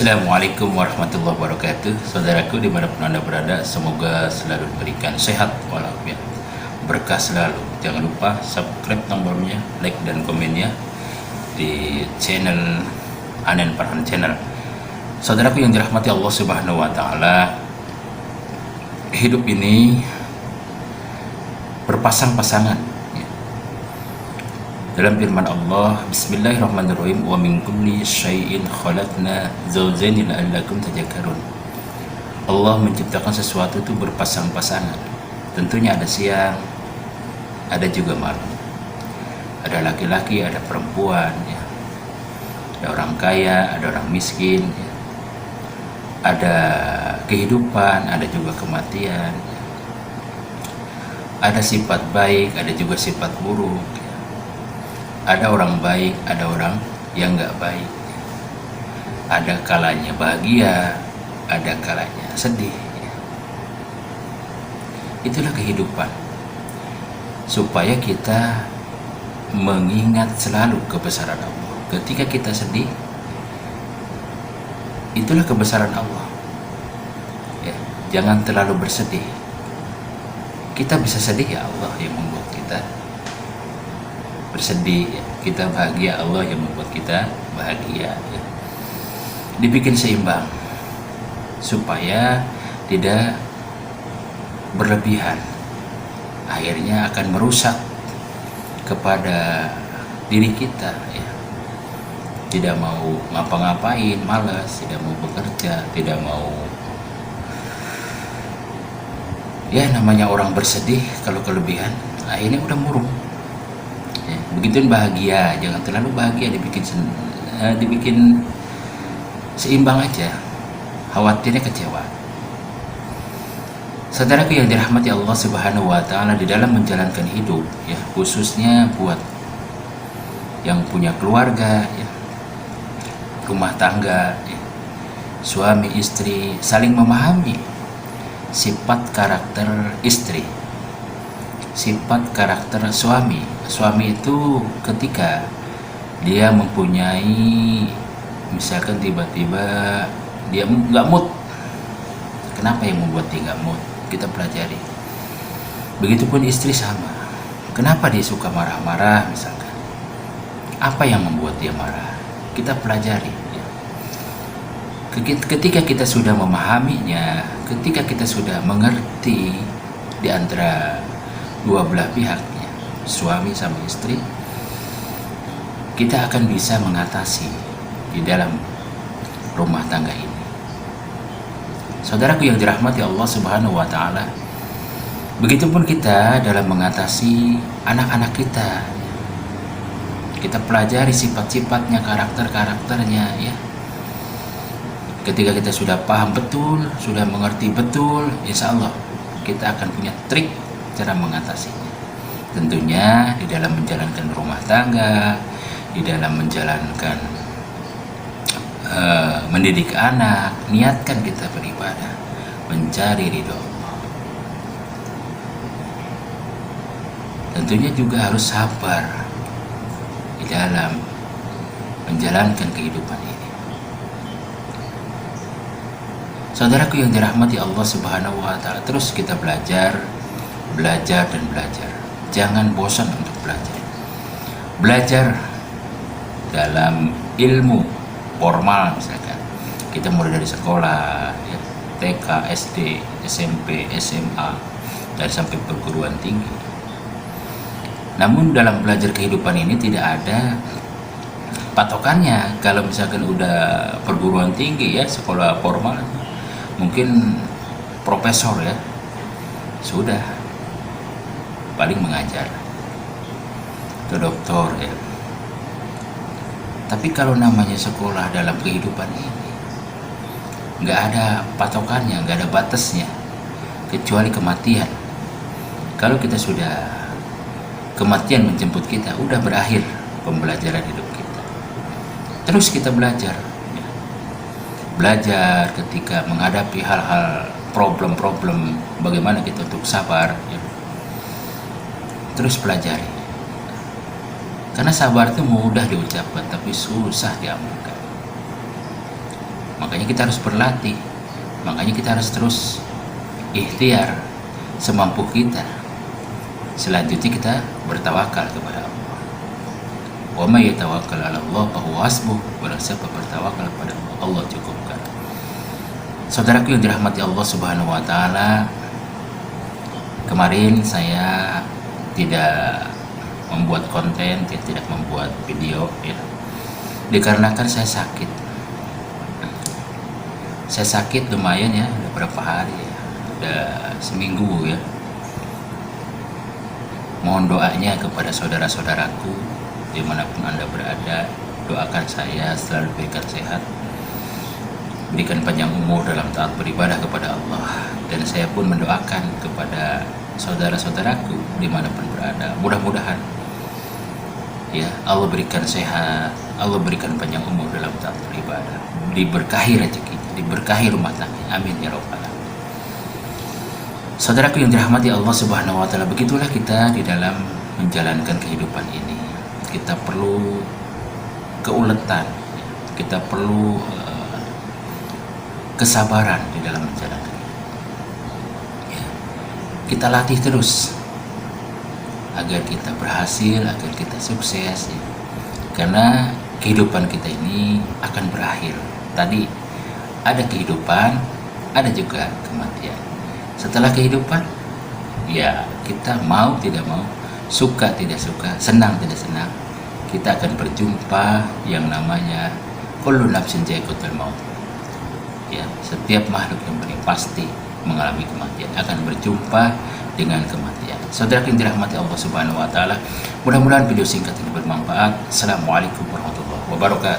Assalamualaikum warahmatullahi wabarakatuh. Saudaraku dimanapun Anda berada, semoga selalu diberikan sehat walafiat, berkah selalu. Jangan lupa subscribe nomornya, like dan komennya di channel Anen Farhan Channel. Saudaraku yang dirahmati Allah Subhanahu wa taala, hidup ini berpasang-pasangan. Dalam firman Allah, Bismillahirrahmanirrahim, wa min kulli syai'in khalaqna zawjaini la'allakum tadhakkarun. Allah menciptakan sesuatu itu berpasang-pasangan. Tentunya ada siang, ada juga malam. Ada laki-laki, ada perempuan, ya. Ada orang kaya, ada orang miskin, ya. Ada kehidupan, ada juga kematian, ya. Ada sifat baik, ada juga sifat buruk, ya. Ada orang baik, ada orang yang nggak baik. Ada kalanya bahagia, ada kalanya sedih. Itulah kehidupan. Supaya kita mengingat selalu kebesaran Allah. Ketika kita sedih, itulah kebesaran Allah. Ya, jangan terlalu bersedih. Kita bisa sedih, ya Allah yang membuat kita bersedih, ya. Kita bahagia, Allah yang membuat kita bahagia, ya. Dibikin seimbang supaya tidak berlebihan, akhirnya akan merusak kepada diri kita, ya. Tidak mau ngapa-ngapain, malas, tidak mau bekerja, tidak mau, ya namanya orang bersedih kalau kelebihan akhirnya udah murung. Begitu bahagia, jangan terlalu bahagia, dibikin seimbang aja, khawatirnya kecewa. Saudaraku yang dirahmati Allah Subhanahu wa taala, di dalam menjalankan hidup, ya, khususnya buat yang punya keluarga, ya, rumah tangga, ya, suami istri, saling memahami sifat karakter istri, sifat karakter suami. Suami itu ketika dia mempunyai, misalkan tiba-tiba dia nggak mood, kenapa yang membuat dia nggak mood? Kita pelajari. Begitupun istri sama. Kenapa dia suka marah-marah misalkan? Apa yang membuat dia marah? Kita pelajari. Ya. Ketika kita sudah memahaminya, ketika kita sudah mengerti di antara dua belah pihak, suami sama istri, kita akan bisa mengatasi di dalam rumah tangga ini. Saudaraku yang dirahmati Allah Subhanahu wa taala, begitupun kita dalam mengatasi anak-anak kita. Kita pelajari sifat-sifatnya, karakter-karakternya, ya. Ketika kita sudah paham betul, sudah mengerti betul, insya Allah kita akan punya trik cara mengatasinya. Tentunya di dalam menjalankan rumah tangga, di dalam menjalankan mendidik anak, niatkan kita beribadah, mencari ridho Allah. Tentunya juga harus sabar di dalam menjalankan kehidupan ini. Saudaraku yang dirahmati Allah Subhanahu wa taala, terus kita belajar dan belajar. Jangan bosan untuk belajar. Belajar dalam ilmu formal misalkan. Kita mulai dari sekolah, ya, TK, SD, SMP, SMA, dan sampai perguruan tinggi. Namun dalam belajar kehidupan ini tidak ada patokannya. Kalau misalkan udah perguruan tinggi, ya, sekolah formal, mungkin profesor, ya, sudah paling mengajar ke doktor, ya. Tapi kalau namanya sekolah dalam kehidupan ini nggak ada patokannya, nggak ada batasnya, kecuali kematian. Kalau kita sudah kematian menjemput kita, udah berakhir pembelajaran hidup kita. Terus kita belajar, ya. Belajar ketika menghadapi hal-hal problem-problem, bagaimana kita untuk sabar, ya. Terus pelajari, karena sabar itu mudah diucapkan tapi susah diamalkan. Makanya kita harus berlatih, makanya kita harus terus ikhtiar semampu kita. Selanjutnya kita bertawakal kepada Allah. Wa may yatawakkal 'ala Allah fa huwa hasbuh. Barang siapa bertawakal kepada Allah, Allah cukupkan. Saudaraku yang dirahmati Allah Subhanahu wa taala, kemarin saya tidak membuat konten, tidak membuat video ya. Dikarenakan saya sakit. Saya sakit lumayan ya, udah berapa hari ya. Udah seminggu ya. Mohon doanya kepada saudara-saudaraku dimanapun Anda berada. Doakan saya selalu berikan sehat, berikan panjang umur dalam taat beribadah kepada Allah. Dan saya pun mendoakan kepada saudara-saudaraku dimanapun berada, mudah-mudahan ya Allah berikan sehat, Allah berikan panjang umur dalam taat beribadah, diberkahi rezekinya, diberkahi rumah tangga, amin ya rabbal alamin. Saudaraku yang dirahmati Allah Subhanahu wa taala, begitulah kita di dalam menjalankan kehidupan ini. Kita perlu keuletan, kita perlu kesabaran di dalam menjalankan ya. Kita latih terus agar kita berhasil, agar kita sukses ya. Karena kehidupan kita ini akan berakhir. Tadi ada kehidupan, ada juga kematian. Setelah kehidupan ya, kita mau tidak mau, suka tidak suka, senang tidak senang, kita akan berjumpa yang namanya kullu nafsin dha'iqatul maut ya. Setiap makhluk yang beriman pasti mengalami kematian, akan berjumpa dengan kematian. Saudara yang dirahmati Allah Subhanahu wa taala, mudah-mudahan video singkat ini bermanfaat. Assalamualaikum warahmatullahi wabarakatuh.